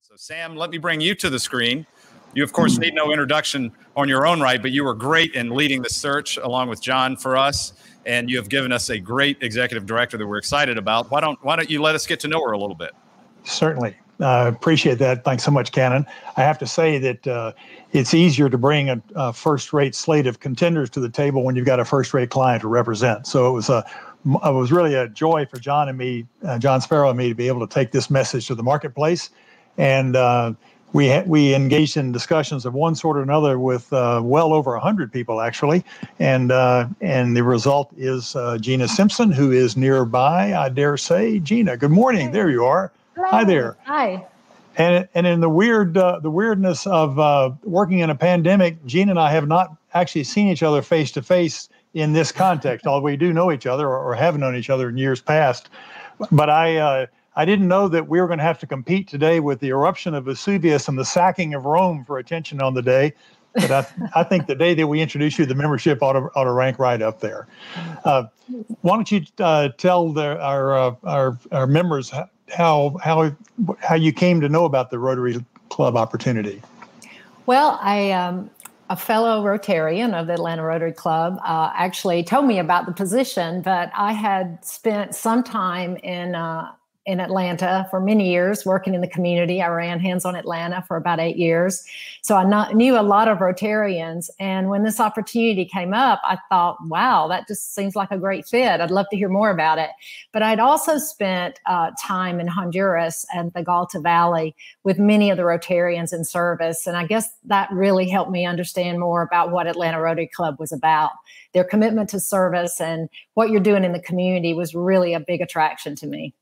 So, Sam, let me bring you to the screen. You, of course, need no introduction on your own right, but you were great in leading the search along with John for us, and you have given us a great executive director that we're excited about. Why don't you let us get to know her a little bit? Certainly. Appreciate that. Thanks so much, Cannon. I have to say that it's easier to bring a first-rate slate of contenders to the table when you've got a first-rate client to represent. So it was really a joy for John and me, John Sparrow and me, to be able to take this message to the marketplace. And we engaged in discussions of one sort or another with well over 100 people, actually. And the result is Gina Simpson, who is nearby, I dare say. Gina, good morning. Hey. There you are. Hello. Hi there. Hi. And in the weirdness of working in a pandemic, Gina and I have not actually seen each other face to face in this context, although we do know each other or have known each other in years past. But I didn't know that we were going to have to compete today with the eruption of Vesuvius and the sacking of Rome for attention on the day. But I think the day that we introduce you, the membership ought to rank right up there. Why don't you tell our members how you came to know about the Rotary Club opportunity? Well, a fellow Rotarian of the Atlanta Rotary Club actually told me about the position, but I had spent some time in Atlanta for many years working in the community. I ran Hands on Atlanta for about 8 years. So I knew a lot of Rotarians. And when this opportunity came up, I thought, wow, that just seems like a great fit. I'd love to hear more about it. But I'd also spent time in Honduras and the Galta Valley with many of the Rotarians in service. And I guess that really helped me understand more about what Atlanta Rotary Club was about. Their commitment to service and what you're doing in the community was really a big attraction to me.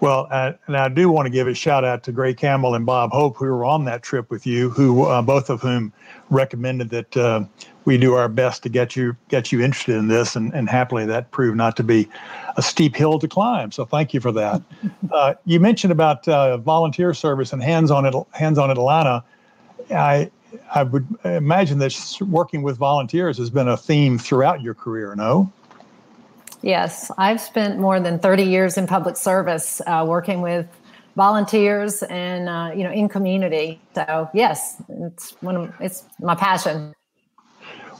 Well, and I do want to give a shout out to Gray Campbell and Bob Hope, who were on that trip with you, who both of whom recommended that we do our best to get you interested in this, and happily that proved not to be a steep hill to climb. So thank you for that. You mentioned about volunteer service and Hands on Atlanta. I would imagine that working with volunteers has been a theme throughout your career, no? Yes, I've spent more than 30 years in public service, working with volunteers and in community. So yes, it's my passion.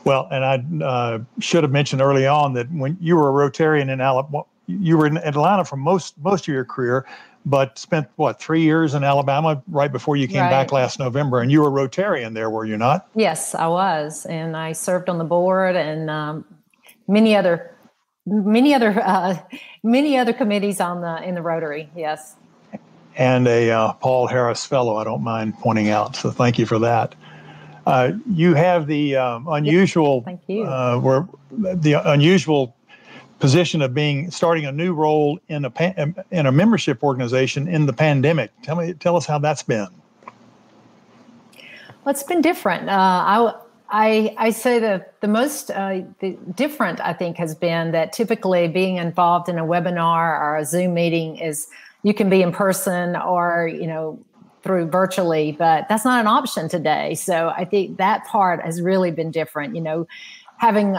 Well, and I should have mentioned early on that when you were a Rotarian in Alabama, you were in Atlanta for most of your career, but spent 3 years in Alabama right before you came back last November, and you were a Rotarian there, were you not? Yes, I was, and I served on the board and many other committees in the Rotary. Yes. And a Paul Harris Fellow, I don't mind pointing out. So thank you for that. You have the unusual, thank you. The unusual position of starting a new role in a membership organization in the pandemic. Tell us how that's been. Well, it's been different. I say that the most different, I think, has been that typically being involved in a webinar or a Zoom meeting is you can be in person or, through virtually, but that's not an option today. So I think that part has really been different, having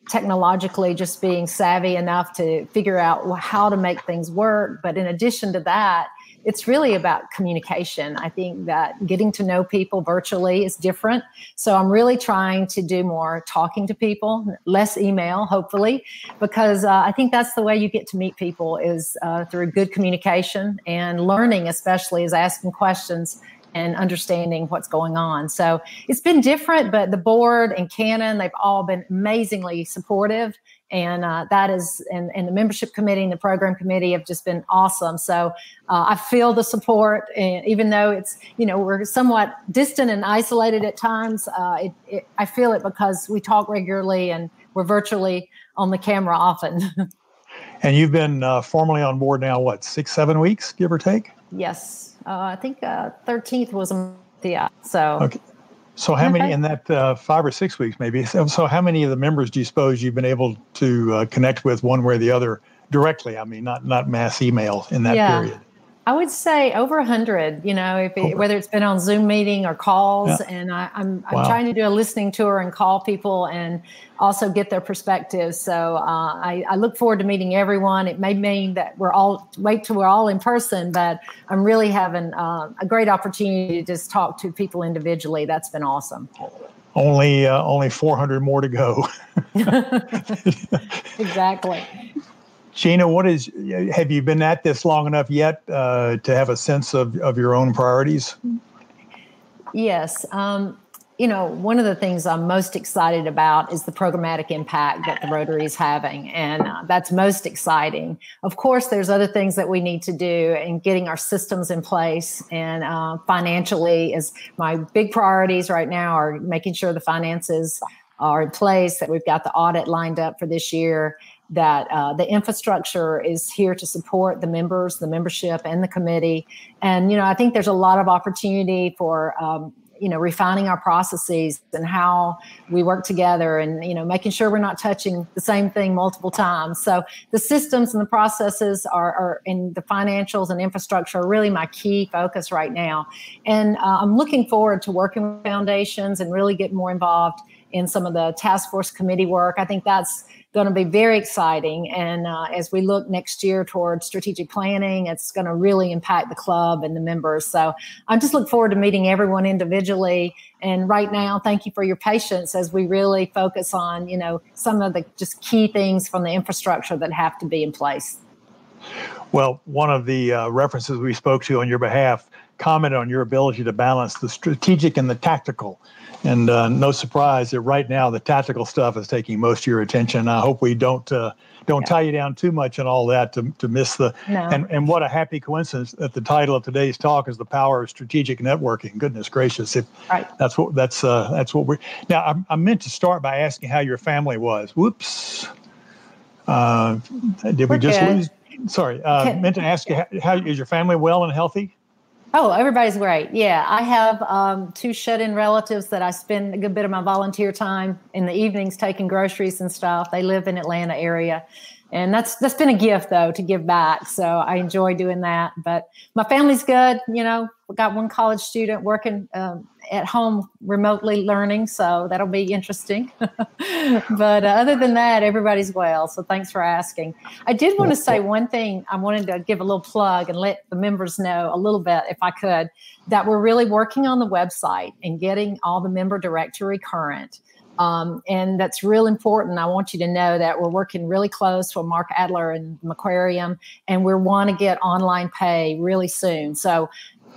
technologically just being savvy enough to figure out how to make things work. But in addition to that, it's really about communication. I think that getting to know people virtually is different. So I'm really trying to do more talking to people, less email, hopefully, because I think that's the way you get to meet people is through good communication, and learning especially is asking questions and understanding what's going on. So it's been different, but the board and Canon, they've all been amazingly supportive. And that is, and the membership committee and the program committee have just been awesome. So I feel the support, and even though it's, we're somewhat distant and isolated at times, I feel it because we talk regularly and we're virtually on the camera often. And you've been formally on board now, 6-7 weeks, give or take? Yes. I think 13th was so. Okay. So how many in that 5 or 6 weeks, maybe? So how many of the members do you suppose you've been able to connect with one way or the other directly? I mean, not mass email in that period. I would say over 100, whether it's been on Zoom meeting or calls. Yeah. And I'm trying to do a listening tour and call people and also get their perspectives. So I look forward to meeting everyone. It may mean that wait till we're all in person, but I'm really having a great opportunity to just talk to people individually. That's been awesome. Only 400 more to go. Exactly. Gina, have you been at this long enough yet to have a sense of your own priorities? Yes. One of the things I'm most excited about is the programmatic impact that the Rotary is having. And that's most exciting. Of course, there's other things that we need to do in getting our systems in place. And financially, is my big priorities right now are making sure the finances are in place, that we've got the audit lined up for this year, that the infrastructure is here to support the members, the membership, and the committee. And, I think there's a lot of opportunity for, refining our processes and how we work together and, making sure we're not touching the same thing multiple times. So the systems and the processes are and the financials and infrastructure are really my key focus right now. And I'm looking forward to working with foundations and really getting more involved in some of the task force committee work. I think that's going to be very exciting. And as we look next year towards strategic planning, it's going to really impact the club and the members. So I just look forward to meeting everyone individually. And right now, thank you for your patience as we really focus on, some of the just key things from the infrastructure that have to be in place. Well, one of the references we spoke to on your behalf commented on your ability to balance the strategic and the tactical. And no surprise that right now the tactical stuff is taking most of your attention. I hope we don't tie you down too much and all that to miss the. No. And what a happy coincidence that the title of today's talk is The Power of Strategic Networking. Goodness gracious! Right. That's what we're now. I meant to start by asking how your family was. Whoops. Did we just lose? Sorry. Meant to ask you how is your family well and healthy? Oh, everybody's great. Yeah, I have 2 shut-in relatives that I spend a good bit of my volunteer time in the evenings taking groceries and stuff. They live in Atlanta area. And that's been a gift, though, to give back. So I enjoy doing that. But my family's good. We got one college student working at home remotely learning. So that'll be interesting. But other than that, everybody's well. So thanks for asking. I did want to say one thing. I wanted to give a little plug and let the members know a little bit, if I could, that we're really working on the website and getting all the member directory current. And that's real important. I want you to know that we're working really close with Mark Adler and Macquarium, and we want to get online pay really soon. So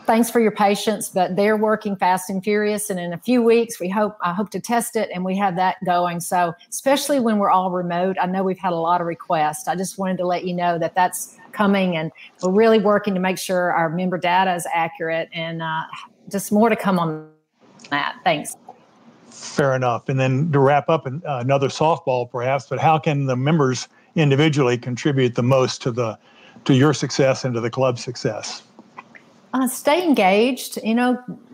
thanks for your patience, but they're working fast and furious. And in a few weeks, I hope to test it and we have that going. So especially when we're all remote, I know we've had a lot of requests. I just wanted to let you know that that's coming, and we're really working to make sure our member data is accurate, and just more to come on that. Thanks. Fair enough. And then to wrap up, another softball perhaps, but how can the members individually contribute the most to your success and to the club's success? Stay engaged.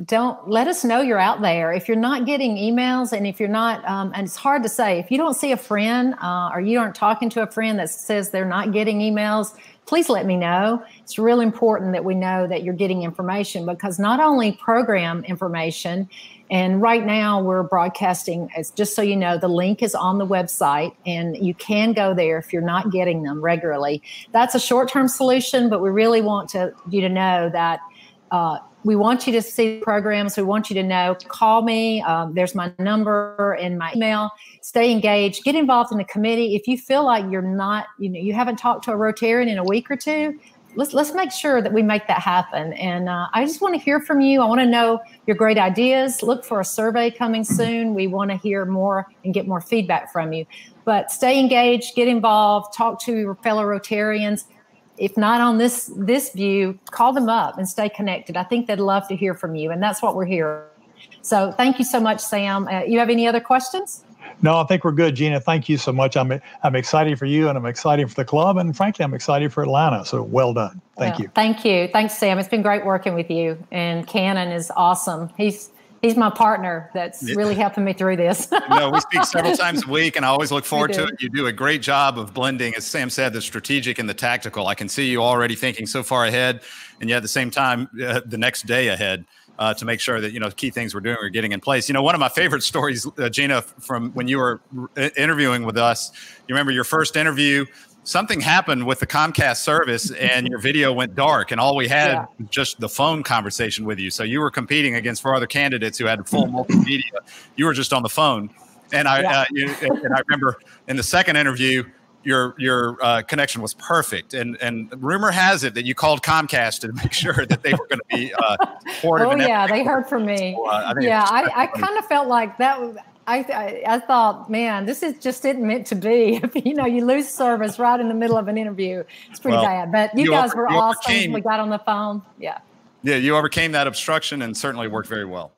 Don't let us know you're out there. If you're not getting emails, and if you're not, and it's hard to say, if you don't see a friend or you aren't talking to a friend that says they're not getting emails, please let me know. It's real important that we know that you're getting information, because not only program information, and right now we're broadcasting, just so you know, the link is on the website and you can go there if you're not getting them regularly. That's a short-term solution, but we really want you to know that we want you to see programs. We want you to know, call me. There's my number and my email. Stay engaged. Get involved in the committee. If you feel like you're not, you haven't talked to a Rotarian in a week or two, let's make sure that we make that happen. And I just want to hear from you. I want to know your great ideas. Look for a survey coming soon. We want to hear more and get more feedback from you. But stay engaged, get involved, talk to your fellow Rotarians. If not on this view, call them up and stay connected. I think they'd love to hear from you, and that's what we're here. So thank you so much, Sam. You have any other questions? No, I think we're good, Gina. Thank you so much. I'm excited for you, and I'm excited for the club, and frankly, I'm excited for Atlanta. So well done. Thank you. Thank you. Thanks, Sam. It's been great working with you. And Cannon is awesome. He's He's my partner that's really helping me through this. No, we speak several times a week, and I always look forward to it. You do a great job of blending, as Sam said, the strategic and the tactical. I can see you already thinking so far ahead, and yet at the same time, the next day ahead. To make sure that, key things we're doing are getting in place. One of my favorite stories, Gina, from when you were interviewing with us, you remember your first interview, something happened with the Comcast service and your video went dark and all we had was just the phone conversation with you. So you were competing against 4 other candidates who had full multimedia. You were just on the phone. And I remember in the second interview, your connection was perfect, and rumor has it that you called Comcast to make sure that they were going to be supportive. Oh yeah, they heard from me. So, I kind of felt like that. I thought, man, this just isn't meant to be. You lose service right in the middle of an interview. It's pretty bad. But you guys were awesome. We got on the phone. Yeah. Yeah, you overcame that obstruction and certainly worked very well.